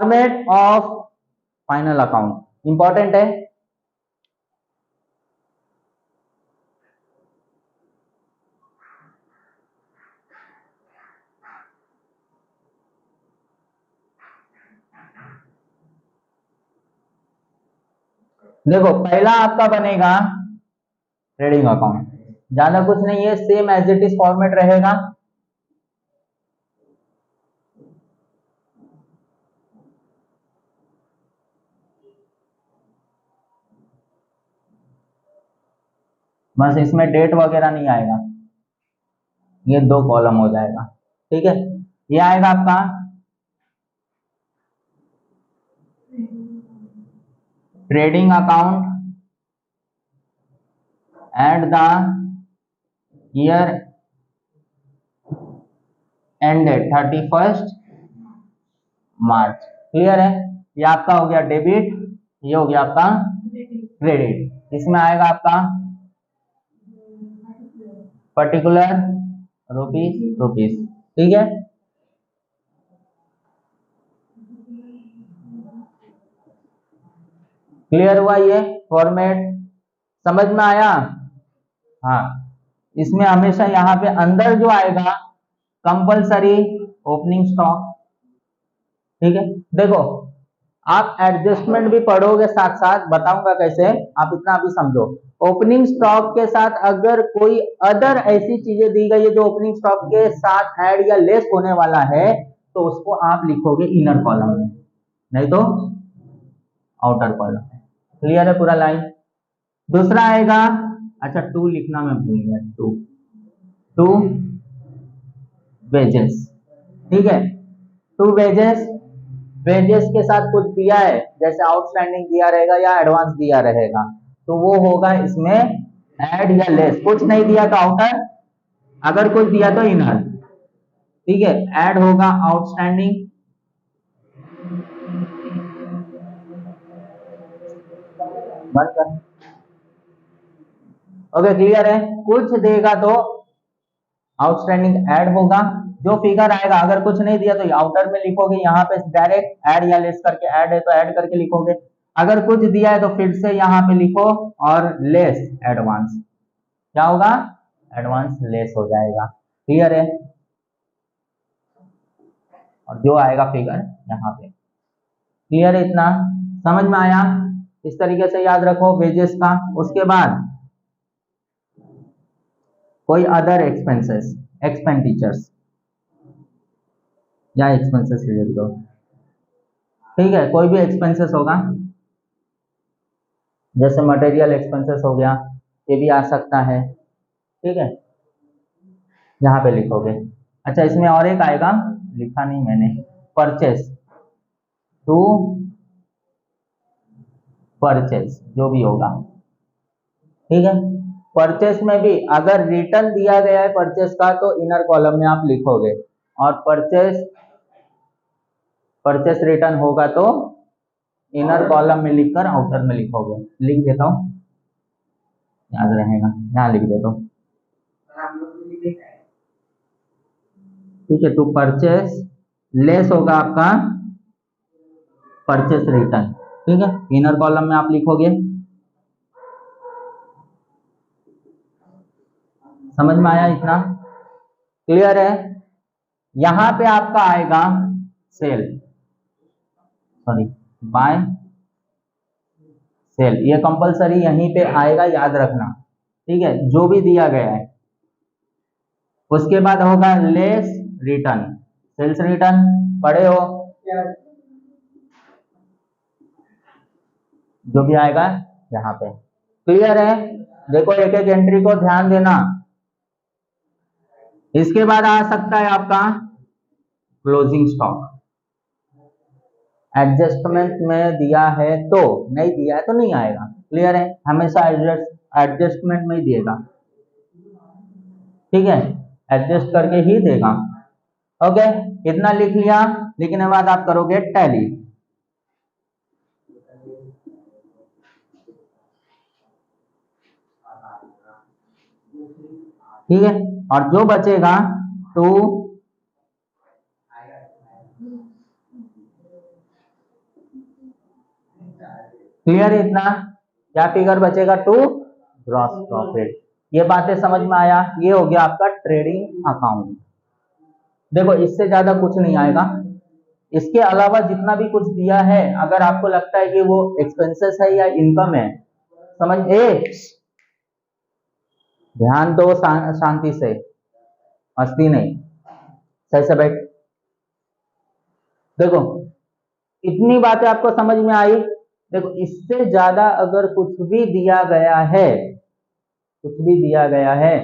Format of final account important है। देखो पहला आपका बनेगा ट्रेडिंग अकाउंट, ज्यादा कुछ नहीं है, same as it is format रहेगा। बस इसमें डेट वगैरह नहीं आएगा, ये 2 कॉलम हो जाएगा। ठीक है, ये आएगा आपका trading account at the year ended 31 March. Clear है, ये आपका हो गया डेबिट, ये हो गया आपका क्रेडिट। इसमें आएगा आपका पर्टिकुलर रुपीस। ठीक है, क्लियर हुआ, ये फॉर्मेट समझ में आया। हाँ, इसमें हमेशा यहाँ पे अंदर जो आएगा कंपलसरी ओपनिंग स्टॉक। ठीक है, देखो आप एडजस्टमेंट भी पढ़ोगे साथ साथ, बताऊंगा कैसे, आप इतना अभी समझो। ओपनिंग स्टॉक के साथ अगर कोई अदर ऐसी चीजें दी गई है जो ओपनिंग स्टॉक के साथ ऐड या लेस होने वाला है, तो उसको आप लिखोगे इनर कॉलम में, नहीं तो आउटर कॉलम में। क्लियर है पूरा लाइन। दूसरा आएगा, अच्छा 2 लिखना मैं भूल गया, 2 वेजेस। ठीक है, 2 वेजेस, वेजेस के साथ कुछ दिया है, जैसे आउटस्टैंडिंग दिया रहेगा या एडवांस दिया रहेगा, तो वो होगा इसमें ऐड या लेस। कुछ नहीं दिया तो आउटर, अगर कुछ दिया तो इनर। ठीक है, ऐड होगा आउटस्टैंडिंग, बंद कर। ओके, क्लियर है। कुछ देगा तो आउटस्टैंडिंग ऐड होगा, जो फिगर आएगा, अगर कुछ नहीं दिया तो आउटर में लिखोगे, यहाँ पे डायरेक्ट ऐड या लेस करके, ऐड है तो ऐड करके लिखोगे, अगर कुछ दिया है तो फिर से यहाँ पे लिखो और लेस एडवांस, क्या होगा, एडवांस लेस हो जाएगा। क्लियर है, और जो आएगा फिगर यहाँ पे। क्लियर है, इतना समझ में आया। इस तरीके से याद रखो वेजेस का। उसके बाद कोई अदर एक्सपेंसेस, एक्सपेंडिचर्स या एक्सपेंसेस लिख दो। ठीक है, कोई भी एक्सपेंसेस होगा, जैसे मटेरियल एक्सपेंसेस हो गया, ये भी आ सकता है। ठीक है, यहाँ पे लिखोगे। अच्छा, इसमें और एक आएगा, लिखा नहीं मैंने, परचेस, टू परचेस, जो भी होगा। ठीक है, परचेस में भी अगर रिटर्न दिया गया है परचेस का तो इनर कॉलम में आप लिखोगे, और परचेस रिटर्न होगा तो इनर कॉलम में लिखकर आउटर में लिखोगे। लिख देता हूं, याद रहेगा, यहाँ लिख देता हूं। ठीक है, तो परचेस लेस होगा आपका परचेस रिटर्न। ठीक है, इनर कॉलम में आप लिखोगे। समझ में आया इतना? क्लियर है। यहां पे आपका आएगा सेल, सॉरी बाय सेल, ये कंपलसरी यहीं पे आएगा, याद रखना। ठीक है, जो भी दिया गया है। उसके बाद होगा लेस रिटर्न, सेल्स रिटर्न पढ़े हो, जो भी आएगा यहाँ पे। क्लियर है, देखो एक एक एंट्री को ध्यान देना। इसके बाद आ सकता है आपका क्लोजिंग स्टॉक। एडजस्टमेंट में दिया है तो, नहीं दिया है तो नहीं आएगा। क्लियर है, हमेशा एडजस्टमेंट में ही देगा। ठीक है, एडजस्ट करके ही देगा। ओके, इतना लिख लिया, लिखने के बाद आप करोगे टैली। ठीक है, और जो बचेगा तो क्लियर है इतना? क्या फिगर बचेगा? To gross profit. ये बातें समझ में आया? ये हो गया आपका ट्रेडिंग अकाउंट। देखो इससे ज्यादा कुछ नहीं आएगा। इसके अलावा जितना भी कुछ दिया है, अगर आपको लगता है कि वो एक्सपेंसेस है या इनकम है, समझ ध्यान दो, शांति से, मस्ती नहीं, सही से बैठ। देखो इतनी बातें आपको समझ में आई। देखो इससे ज्यादा अगर कुछ भी दिया गया है, कुछ भी दिया गया है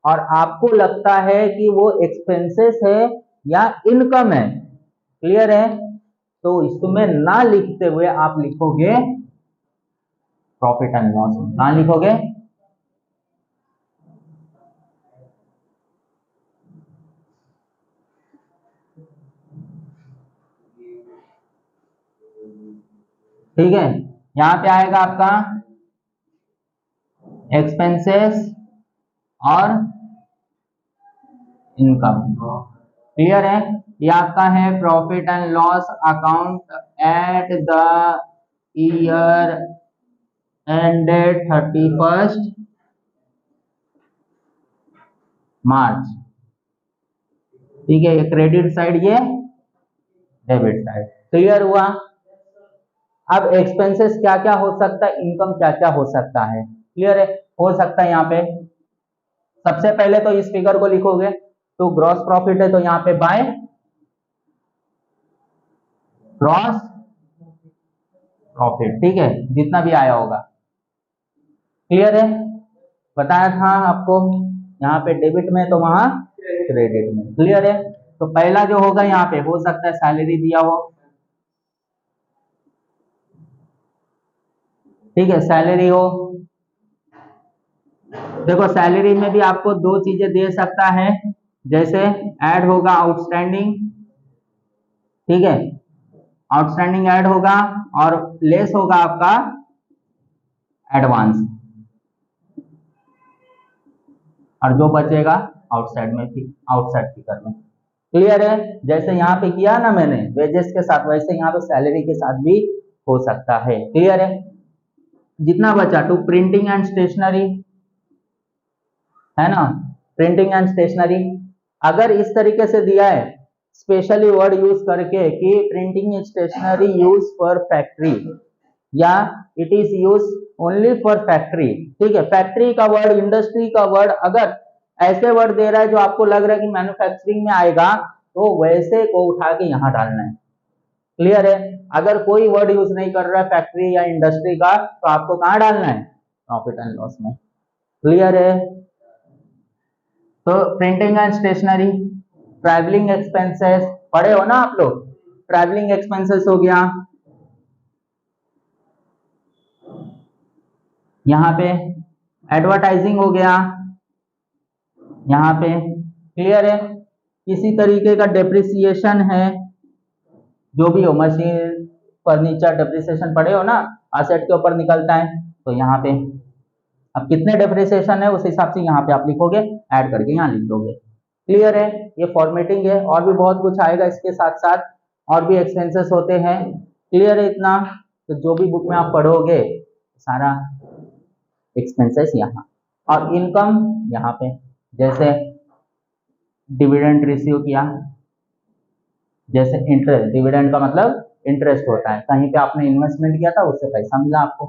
और आपको लगता है कि वो एक्सपेंसेस है या इनकम है, क्लियर है, तो इसमें ना लिखते हुए आप लिखोगे प्रॉफिट एंड लॉस। कहां लिखोगे? ठीक है, यहां पे आएगा आपका एक्सपेंसेस और इनकम। क्लियर है? ये आपका है profit and loss account at the year ended 31 मार्च। ठीक है, ये क्रेडिट साइड, ये डेबिट साइड। क्लियर हुआ? अब एक्सपेंसेस क्या क्या हो सकता है, इनकम क्या क्या हो सकता है, क्लियर है? हो सकता है यहाँ पे सबसे पहले तो इस फिगर को लिखोगे तो ग्रॉस प्रॉफिट है, तो यहाँ पे बाय ग्रॉस प्रॉफिट। ठीक है, जितना भी आया होगा। क्लियर है? बताया था आपको, यहाँ पे डेबिट में तो वहां क्रेडिट में। क्लियर है? तो पहला जो होगा यहाँ पे हो सकता है सैलरी दिया हो। ठीक है, सैलरी हो। देखो सैलरी में भी आपको दो चीजें दे सकता है, जैसे ऐड होगा आउटस्टैंडिंग। ठीक है, आउटस्टैंडिंग ऐड होगा और लेस होगा आपका एडवांस, और जो बचेगा आउटसाइड में, आउटसाइड फिगर में। क्लियर है? जैसे यहाँ पे किया ना मैंने वेजेस के साथ, वैसे यहाँ पे सैलरी के साथ भी हो सकता है। क्लियर है? जितना बचा टू प्रिंटिंग एंड स्टेशनरी, है ना, प्रिंटिंग एंड स्टेशनरी। अगर इस तरीके से दिया है स्पेशली वर्ड यूज करके कि printing stationery use for factory या it is use only for factory. ठीक है, फैक्ट्री का वर्ड, इंडस्ट्री का वर्ड, अगर ऐसे वर्ड दे रहा है जो आपको लग रहा है कि मैन्युफैक्चरिंग में आएगा, तो वैसे को उठा के यहां डालना है। क्लियर है? अगर कोई वर्ड यूज नहीं कर रहा है फैक्ट्री या इंडस्ट्री का, तो आपको कहां डालना है? प्रॉफिट एंड लॉस में। क्लियर है? तो printing and stationery, travelling expenses पढ़े हो ना आप लोग, ट्रैवलिंग एक्सपेंसेस हो गया यहाँ पे, एडवर्टाइजिंग हो गया यहाँ पे। क्लियर है? किसी तरीके का डेप्रिसिएशन है, जो भी हो, मशीन फर्नीचर डेप्रिसिएशन पढ़े हो ना, असेट के ऊपर निकलता है, तो यहाँ पे अब कितने डेप्रिसिएशन है उस हिसाब से यहाँ पे आप लिखोगे, ऐड करके यहाँ लिख दोगे। क्लियर है? ये फॉर्मेटिंग है, और भी बहुत कुछ आएगा इसके साथ साथ, और भी एक्सपेंसेस होते हैं। क्लियर है इतना? तो जो भी बुक में आप पढ़ोगे सारा एक्सपेंसेस यहाँ, और इनकम यहाँ पे, जैसे डिविडेंड रिसीव किया, जैसे इंटरेस्ट, डिविडेंड का मतलब इंटरेस्ट होता है, कहीं पे आपने इन्वेस्टमेंट किया था उससे पैसा मिला आपको।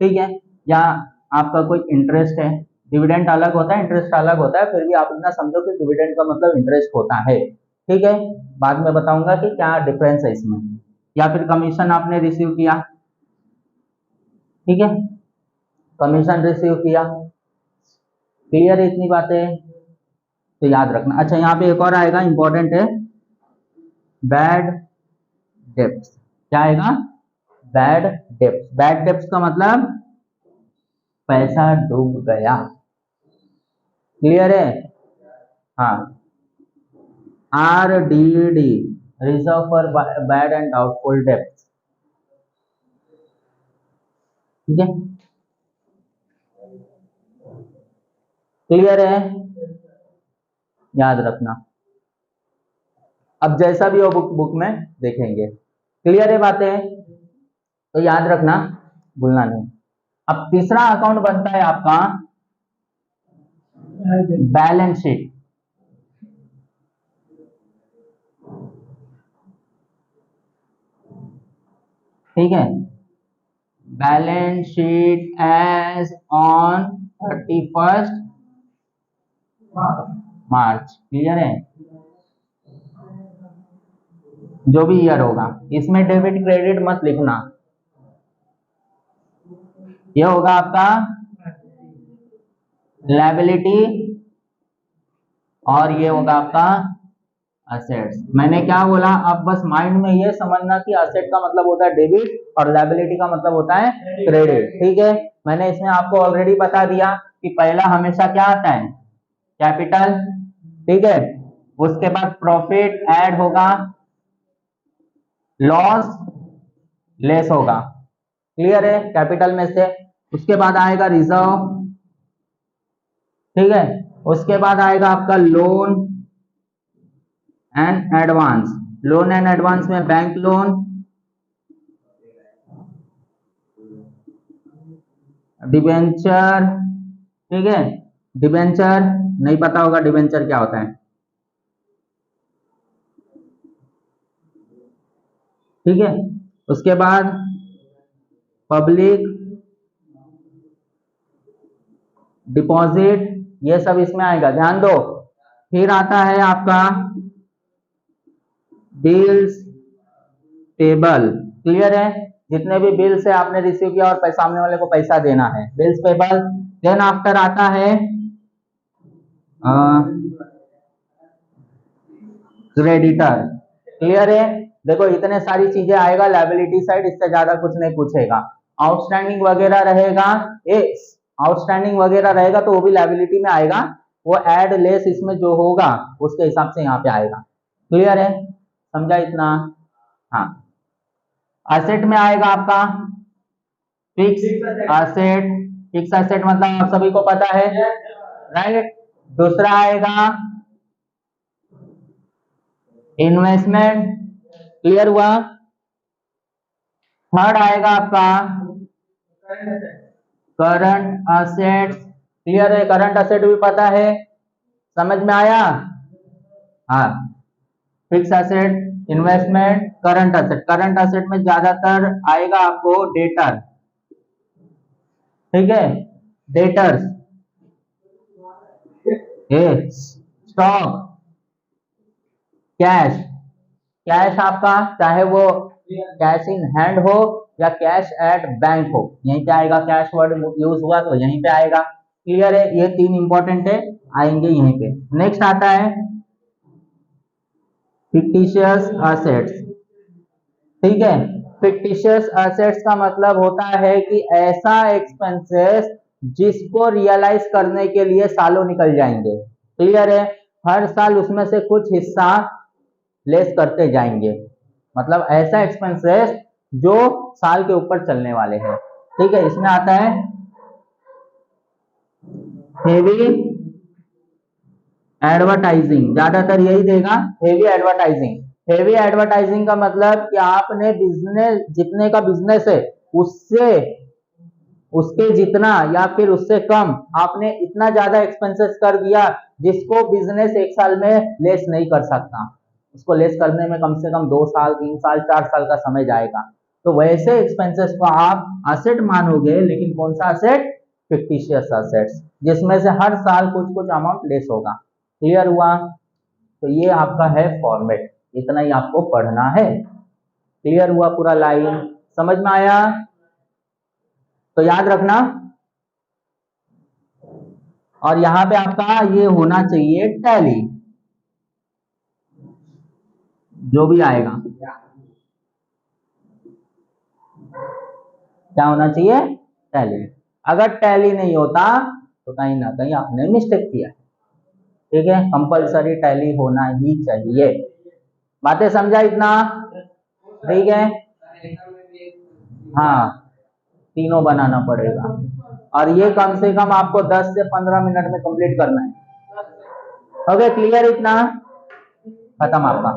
ठीक है, या आपका कोई इंटरेस्ट है, डिविडेंड अलग होता है, इंटरेस्ट अलग होता है, फिर भी आप इतना समझो कि डिविडेंड का मतलब इंटरेस्ट होता है। ठीक है, बाद में बताऊंगा कि क्या डिफरेंस है इसमें। या फिर कमीशन आपने रिसीव किया, ठीक है, कमीशन रिसीव किया। क्लियर है इतनी बातें? तो याद रखना। अच्छा, यहाँ पे एक और आएगा, इंपॉर्टेंट है, बैड डेब्ट्स। क्या आएगा? Bad debts. बैड डेब्ट्स का मतलब पैसा डूब गया। क्लियर है? हाँ, RDD, reserve for bad and doubtful debts. ठीक है, क्लियर है? याद रखना, अब जैसा भी हो बुक में देखेंगे। क्लियर है बातें? तो याद रखना, भूलना नहीं। अब तीसरा अकाउंट बनता है आपका बैलेंस शीट। ठीक है, balance sheet as on 31 March. Clear है, जो भी ईयर होगा इसमें डेबिट क्रेडिट मत लिखना। ये होगा आपका लायबिलिटी और ये होगा आपका असेट्स। मैंने क्या बोला, आप बस माइंड में ये समझना कि असेट का मतलब होता है डेबिट और लायबिलिटी का मतलब होता है क्रेडिट। ठीक है, मैंने इसमें आपको ऑलरेडी बता दिया कि पहला हमेशा क्या आता है, कैपिटल। ठीक है, उसके बाद प्रॉफिट ऐड होगा, लॉस लेस होगा। क्लियर है, कैपिटल में से। उसके बाद आएगा रिजर्व। ठीक है, उसके बाद आएगा आपका loan and advance. Loan and advance में बैंक लोन, डिबेंचर। ठीक है, डिबेंचर नहीं पता होगा डिबेंचर क्या होता है। ठीक है, उसके बाद पब्लिक डिपॉजिट, ये सब इसमें आएगा, ध्यान दो। फिर आता है आपका बिल्स पेबल। क्लियर है, जितने भी बिल्स है आपने रिसीव किया और सामने वाले को पैसा देना है, बिल्स पेबल। देन आफ्टर आता है क्रेडिटर। क्लियर है, देखो इतने सारी चीजें आएगा लायबिलिटी साइड, इससे ज्यादा कुछ नहीं पूछेगा। आउटस्टैंडिंग वगैरह रहेगा, आउटस्टैंडिंग वगैरह रहेगा तो वो भी लायबिलिटी में आएगा, वो एड लेस इसमें जो होगा उसके हिसाब से यहाँ पे आएगा। क्लियर है, समझा इतना। हाँ, असेट में आएगा आपका फिक्स असेट। फिक्स असेट मतलब आप सभी को पता है, राइट। दूसरा आएगा इन्वेस्टमेंट। क्लियर हुआ। थर्ड आएगा आपका करंट असेट्स। क्लियर है, करंट असेट भी पता है, समझ में आया। हाँ, fix asset, investment, current asset. Current asset में ज्यादातर आएगा आपको डेटर। ठीक है, डेटर्स, स्टॉक, कैश। कैश आपका चाहे वो कैश इन हैंड हो या कैश एट बैंक हो, यहीं पे आएगा। कैश वर्ड यूज हुआ तो यहीं पे आएगा। क्लियर है, ये तीन इंपॉर्टेंट है, आएंगे यहीं पे। नेक्स्ट आता है फिक्टिशियस असेट्स। ठीक है, फिक्टिशियस असेट्स का मतलब होता है कि ऐसा एक्सपेंसेस जिसको रियलाइज करने के लिए सालों निकल जाएंगे। क्लियर है, हर साल उसमें से कुछ हिस्सा लेस करते जाएंगे, मतलब ऐसा एक्सपेंसेस जो साल के ऊपर चलने वाले हैं। ठीक है, इसमें आता है हेवी एडवर्टाइजिंग, ज्यादातर यही देगा, हेवी एडवर्टाइजिंग। हेवी एडवर्टाइजिंग का मतलब कि आपने बिजनेस, जितने का बिजनेस है उससे, उसके जितना या फिर उससे कम आपने इतना ज्यादा एक्सपेंसेस कर दिया जिसको बिजनेस एक साल में लेस नहीं कर सकता। उसको लेस करने में कम से कम 2 साल 3 साल 4 साल का समय जाएगा। तो वैसे एक्सपेंसेस को आप असेट मानोगे, लेकिन कौन सा असेट, फिक्टिशियस असेट्स, जिसमें से हर साल कुछ कुछ अमाउंट लेस होगा। क्लियर हुआ, तो ये आपका है फॉर्मेट, इतना ही आपको पढ़ना है। क्लियर हुआ पूरा लाइन, समझ में आया। तो याद रखना, और यहाँ पे आपका ये होना चाहिए टैली, जो भी आएगा क्या होना चाहिए, टैली। अगर टैली नहीं होता तो कहीं ना कहीं आपने मिस्टेक किया। ठीक है, कंपलसरी टैली होना ही चाहिए। बातें समझा इतना, ठीक है। हाँ, तीनों बनाना पड़ेगा, और ये कम से कम आपको 10 से 15 मिनट में कंप्लीट करना है। ओके, क्लियर इतना, खत्म आपका।